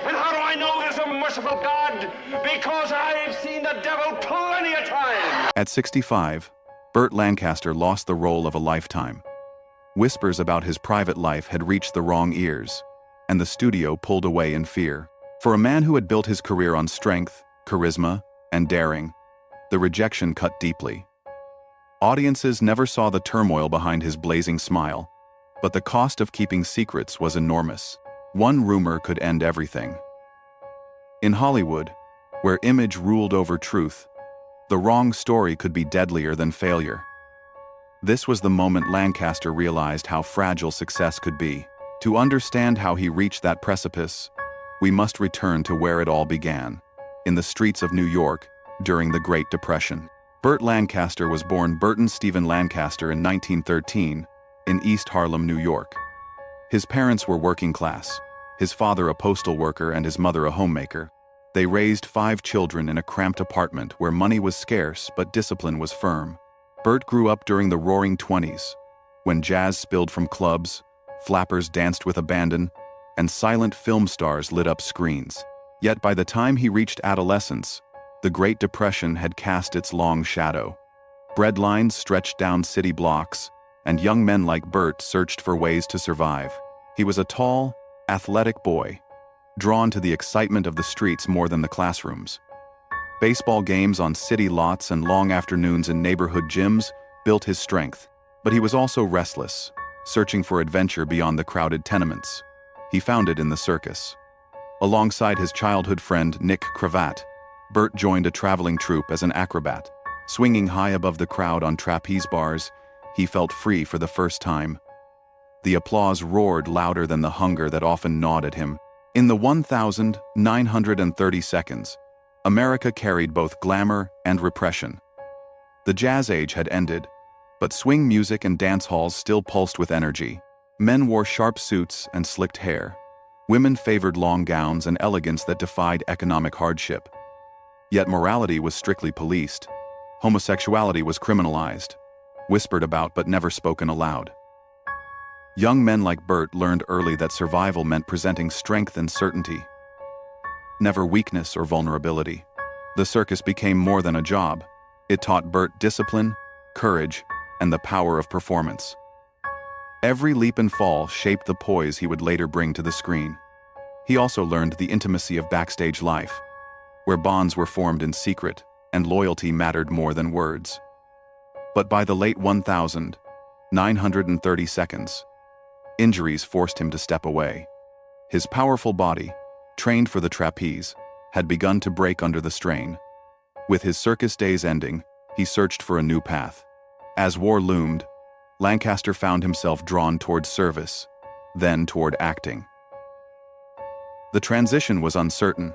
And how do I know there's a merciful God? Because I've seen the devil plenty of times. At 65, Burt Lancaster lost the role of a lifetime. Whispers about his private life had reached the wrong ears, and the studio pulled away in fear. For a man who had built his career on strength, charisma, and daring, the rejection cut deeply. Audiences never saw the turmoil behind his blazing smile, but the cost of keeping secrets was enormous. One rumor could end everything. In Hollywood, where image ruled over truth, the wrong story could be deadlier than failure. This was the moment Lancaster realized how fragile success could be. To understand how he reached that precipice, we must return to where it all began, in the streets of New York during the Great Depression. Burt Lancaster was born Burton Stephen Lancaster in 1913 in East Harlem, New York. His parents were working class, his father a postal worker and his mother a homemaker. They raised 5 children in a cramped apartment where money was scarce but discipline was firm. Burt grew up during the Roaring '20s, when jazz spilled from clubs, flappers danced with abandon, and silent film stars lit up screens. Yet by the time he reached adolescence, the Great Depression had cast its long shadow. Bread lines stretched down city blocks, and young men like Burt searched for ways to survive. He was a tall, athletic boy, drawn to the excitement of the streets more than the classrooms. Baseball games on city lots and long afternoons in neighborhood gyms built his strength, but he was also restless, searching for adventure beyond the crowded tenements. He found it in the circus. Alongside his childhood friend Nick Cravat, Burt joined a traveling troupe as an acrobat. Swinging high above the crowd on trapeze bars, he felt free for the first time. The applause roared louder than the hunger that often gnawed at him. In the 1,930 seconds, America carried both glamour and repression. The jazz age had ended, but swing music and dance halls still pulsed with energy. Men wore sharp suits and slicked hair. Women favored long gowns and elegance that defied economic hardship. Yet morality was strictly policed. Homosexuality was criminalized, whispered about but never spoken aloud. Young men like Burt learned early that survival meant presenting strength and certainty, never weakness or vulnerability. The circus became more than a job. It taught Burt discipline, courage, and the power of performance. Every leap and fall shaped the poise he would later bring to the screen. He also learned the intimacy of backstage life, where bonds were formed in secret and loyalty mattered more than words. But by the late 1,930 seconds, injuries forced him to step away. His powerful body, trained for the trapeze, had begun to break under the strain. With his circus days ending, he searched for a new path. As war loomed, Lancaster found himself drawn toward service, then toward acting. The transition was uncertain,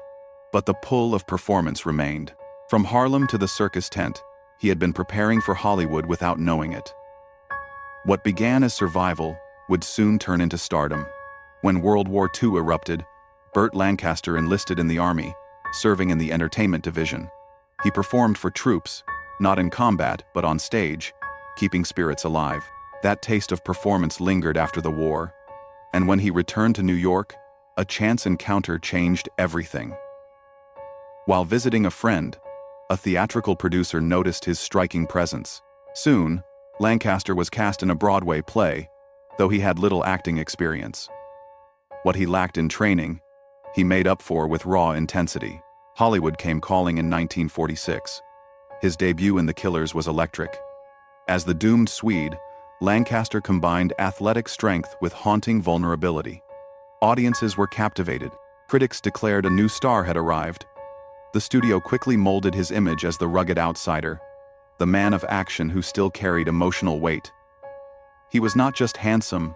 but the pull of performance remained. From Harlem to the circus tent, he had been preparing for Hollywood without knowing it. What began as survival would soon turn into stardom. When World War II erupted, Burt Lancaster enlisted in the army, serving in the entertainment division. He performed for troops, not in combat but on stage, keeping spirits alive. That taste of performance lingered after the war, and when he returned to New York, a chance encounter changed everything. While visiting a friend, a theatrical producer noticed his striking presence. Soon, Lancaster was cast in a Broadway play, though he had little acting experience. What he lacked in training, he made up for with raw intensity. Hollywood came calling in 1946. His debut in The Killers was electric. As the doomed Swede, Lancaster combined athletic strength with haunting vulnerability. Audiences were captivated. Critics declared a new star had arrived. The studio quickly molded his image as the rugged outsider, the man of action who still carried emotional weight. He was not just handsome,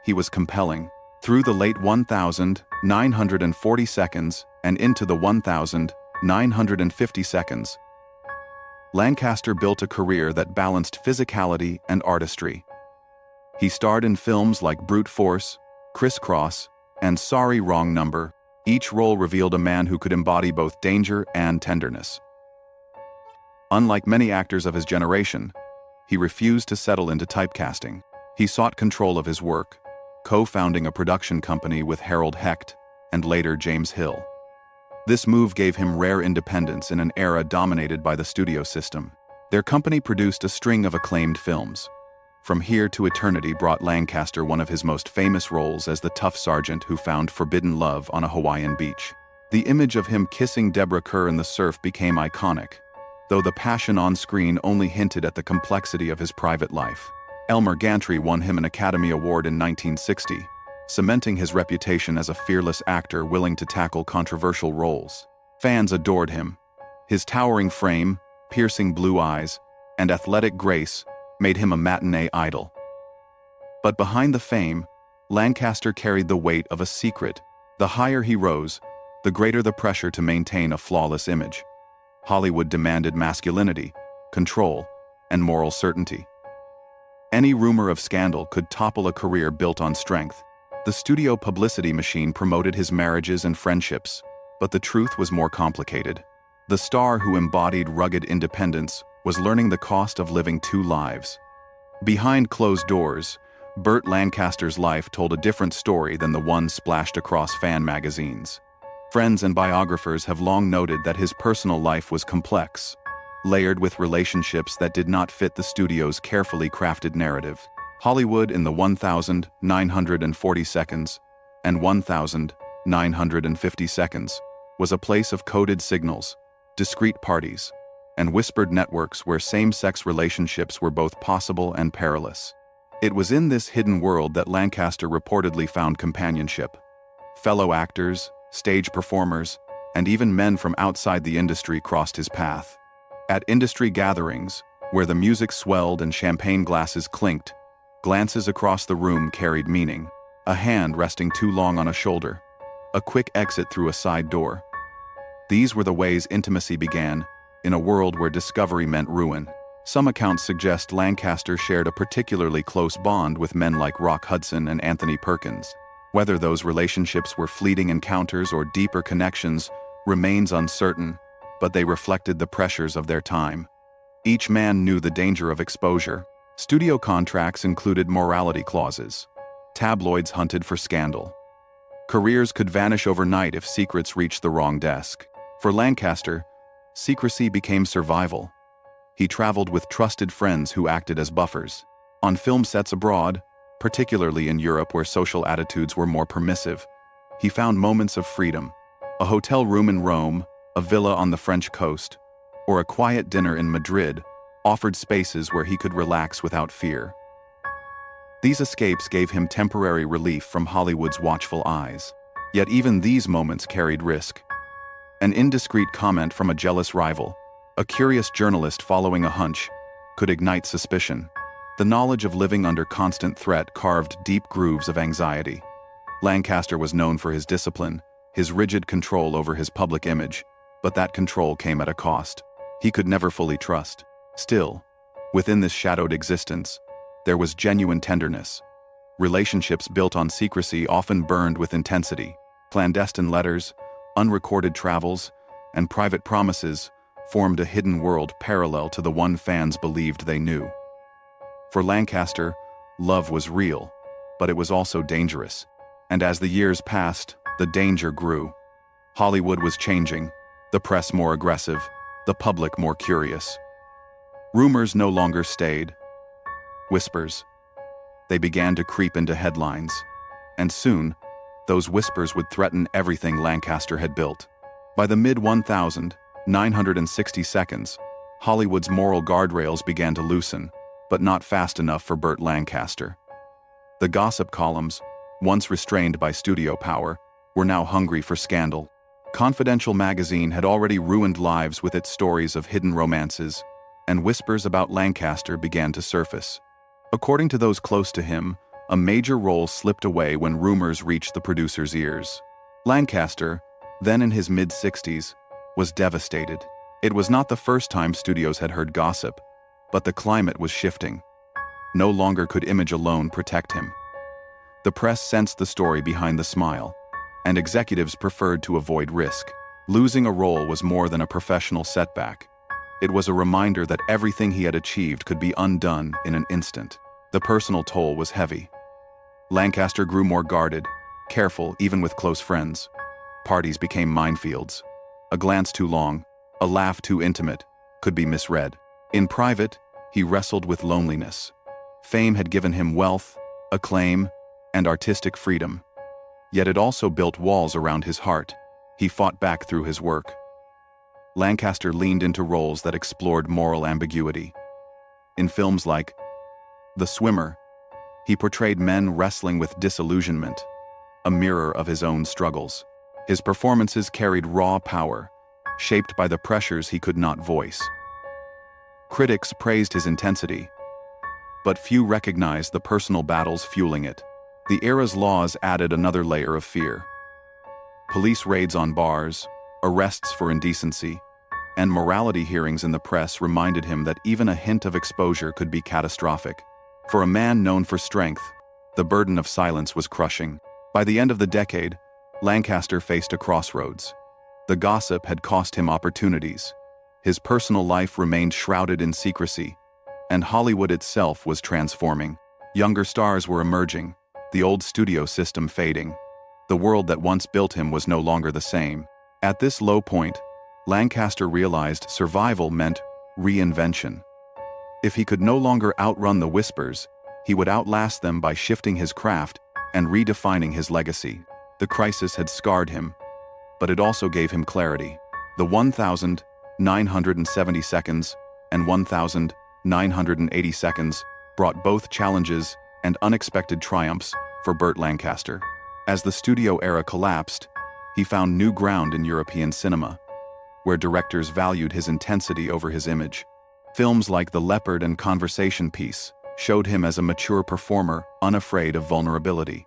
he was compelling. Through the late 1,940 seconds and into the 1,950 seconds, Lancaster built a career that balanced physicality and artistry. He starred in films like Brute Force, Crisscross, and Sorry, Wrong Number. Each role revealed a man who could embody both danger and tenderness. Unlike many actors of his generation, he refused to settle into typecasting. He sought control of his work, co-founding a production company with Harold Hecht, and later James Hill. This move gave him rare independence in an era dominated by the studio system. Their company produced a string of acclaimed films. From Here to Eternity brought Lancaster one of his most famous roles as the tough sergeant who found forbidden love on a Hawaiian beach. The image of him kissing Deborah Kerr in the surf became iconic, though the passion on screen only hinted at the complexity of his private life. Elmer Gantry won him an Academy Award in 1960, cementing his reputation as a fearless actor willing to tackle controversial roles. Fans adored him. His towering frame, piercing blue eyes, and athletic grace made him a matinee idol. But behind the fame, Lancaster carried the weight of a secret. The higher he rose, the greater the pressure to maintain a flawless image. Hollywood demanded masculinity, control, and moral certainty. Any rumor of scandal could topple a career built on strength. The studio publicity machine promoted his marriages and friendships, but the truth was more complicated. The star who embodied rugged independence was learning the cost of living two lives. Behind closed doors, Burt Lancaster's life told a different story than the one splashed across fan magazines. Friends and biographers have long noted that his personal life was complex, layered with relationships that did not fit the studio's carefully crafted narrative. Hollywood in the 1,940 seconds and 1,950 seconds was a place of coded signals, discrete parties, and whispered networks where same-sex relationships were both possible and perilous. It was in this hidden world that Lancaster reportedly found companionship. Fellow actors, stage performers, and even men from outside the industry crossed his path. At industry gatherings, where the music swelled and champagne glasses clinked, glances across the room carried meaning. A hand resting too long on a shoulder, a quick exit through a side door. These were the ways intimacy began, in a world where discovery meant ruin. Some accounts suggest Lancaster shared a particularly close bond with men like Rock Hudson and Anthony Perkins. Whether those relationships were fleeting encounters or deeper connections remains uncertain, but they reflected the pressures of their time. Each man knew the danger of exposure. Studio contracts included morality clauses. Tabloids hunted for scandal. Careers could vanish overnight if secrets reached the wrong desk. For Lancaster, secrecy became survival. He traveled with trusted friends who acted as buffers. On film sets abroad, particularly in Europe where social attitudes were more permissive, he found moments of freedom. A hotel room in Rome, a villa on the French coast, or a quiet dinner in Madrid offered spaces where he could relax without fear. These escapes gave him temporary relief from Hollywood's watchful eyes. Yet even these moments carried risk. An indiscreet comment from a jealous rival, a curious journalist following a hunch, could ignite suspicion. The knowledge of living under constant threat carved deep grooves of anxiety. Lancaster was known for his discipline, his rigid control over his public image, but that control came at a cost. He could never fully trust. Still, within this shadowed existence, there was genuine tenderness. Relationships built on secrecy often burned with intensity. Clandestine letters, unrecorded travels, and private promises formed a hidden world parallel to the one fans believed they knew. For Lancaster, love was real, but it was also dangerous. And as the years passed, the danger grew. Hollywood was changing, the press more aggressive, the public more curious. Rumors no longer stayed. Whispers. They began to creep into headlines. And soon, those whispers would threaten everything Lancaster had built. By the mid-1960 seconds, Hollywood's moral guardrails began to loosen, but not fast enough for Burt Lancaster. The gossip columns, once restrained by studio power, were now hungry for scandal. Confidential magazine had already ruined lives with its stories of hidden romances, and whispers about Lancaster began to surface. According to those close to him, a major role slipped away when rumors reached the producer's ears. Lancaster, then in his mid-60s, was devastated. It was not the first time studios had heard gossip, but the climate was shifting. No longer could image alone protect him. The press sensed the story behind the smile, and executives preferred to avoid risk. Losing a role was more than a professional setback. It was a reminder that everything he had achieved could be undone in an instant. The personal toll was heavy. Lancaster grew more guarded, careful even with close friends. parties became minefields. A glance too long, a laugh too intimate, could be misread. In private, he wrestled with loneliness. Fame had given him wealth, acclaim, and artistic freedom. Yet it also built walls around his heart. He fought back through his work. Lancaster leaned into roles that explored moral ambiguity. In films like The Swimmer, he portrayed men wrestling with disillusionment, a mirror of his own struggles. His performances carried raw power, shaped by the pressures he could not voice. Critics praised his intensity, but few recognized the personal battles fueling it. The era's laws added another layer of fear. Police raids on bars, arrests for indecency, and morality hearings in the press reminded him that even a hint of exposure could be catastrophic. For a man known for strength, the burden of silence was crushing. By the end of the decade, Lancaster faced a crossroads. The gossip had cost him opportunities. His personal life remained shrouded in secrecy, and Hollywood itself was transforming. Younger stars were emerging, the old studio system fading. The world that once built him was no longer the same. At this low point, Lancaster realized survival meant reinvention. If he could no longer outrun the whispers, he would outlast them by shifting his craft and redefining his legacy. The crisis had scarred him, but it also gave him clarity. The 1,970 seconds and 1,980 seconds brought both challenges and unexpected triumphs for Burt Lancaster. As the studio era collapsed, he found new ground in European cinema, where directors valued his intensity over his image. Films like The Leopard and Conversation Piece showed him as a mature performer, unafraid of vulnerability.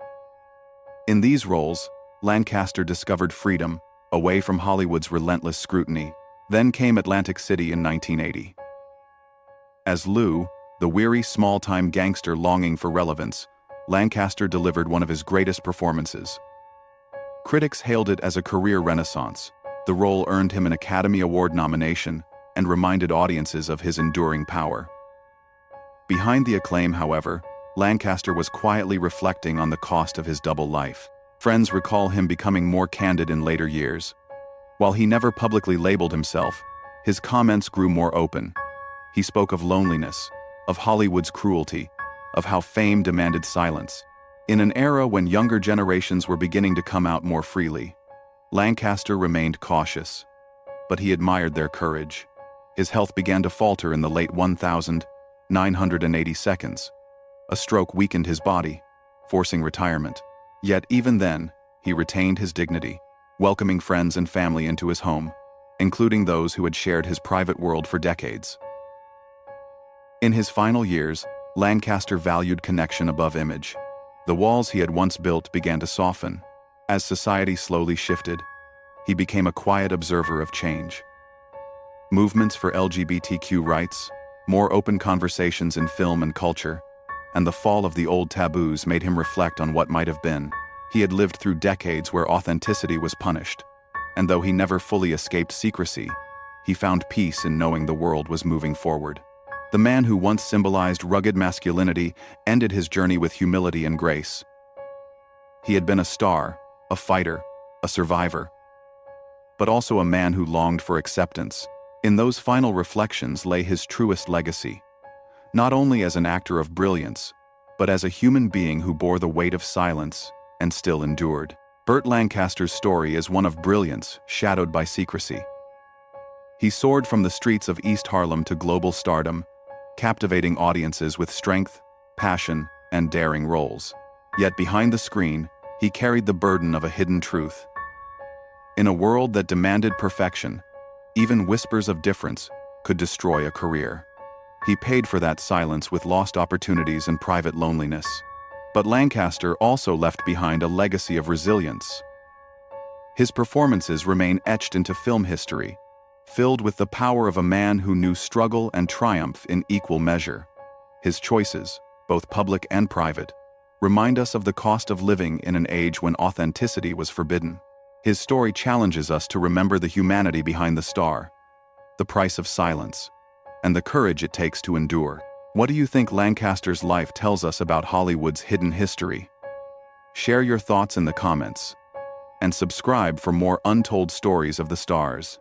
In these roles, Lancaster discovered freedom, away from Hollywood's relentless scrutiny. Then came Atlantic City in 1980. As Lou, the weary small-time gangster longing for relevance, Lancaster delivered one of his greatest performances. Critics hailed it as a career renaissance. The role earned him an Academy Award nomination and reminded audiences of his enduring power. Behind the acclaim, however, Lancaster was quietly reflecting on the cost of his double life. Friends recall him becoming more candid in later years. While he never publicly labeled himself, his comments grew more open. He spoke of loneliness, of Hollywood's cruelty, of how fame demanded silence. In an era when younger generations were beginning to come out more freely, Lancaster remained cautious, but he admired their courage. His health began to falter in the late 1,980 seconds. A stroke weakened his body, forcing retirement. Yet even then, he retained his dignity, welcoming friends and family into his home, including those who had shared his private world for decades. In his final years, Lancaster valued connection above image. The walls he had once built began to soften. As society slowly shifted, he became a quiet observer of change. Movements for LGBTQ rights, more open conversations in film and culture, and the fall of the old taboos made him reflect on what might have been. He had lived through decades where authenticity was punished, and though he never fully escaped secrecy, he found peace in knowing the world was moving forward. The man who once symbolized rugged masculinity ended his journey with humility and grace. He had been a star, a fighter, a survivor, but also a man who longed for acceptance. In those final reflections lay his truest legacy, not only as an actor of brilliance, but as a human being who bore the weight of silence and still endured. Burt Lancaster's story is one of brilliance shadowed by secrecy. He soared from the streets of East Harlem to global stardom, captivating audiences with strength, passion, and daring roles. Yet behind the screen, he carried the burden of a hidden truth. In a world that demanded perfection, even whispers of difference could destroy a career. He paid for that silence with lost opportunities and private loneliness. But Lancaster also left behind a legacy of resilience. His performances remain etched into film history, filled with the power of a man who knew struggle and triumph in equal measure. His choices, both public and private, remind us of the cost of living in an age when authenticity was forbidden. His story challenges us to remember the humanity behind the star, the price of silence, and the courage it takes to endure. What do you think Lancaster's life tells us about Hollywood's hidden history? Share your thoughts in the comments. and subscribe for more untold stories of the stars.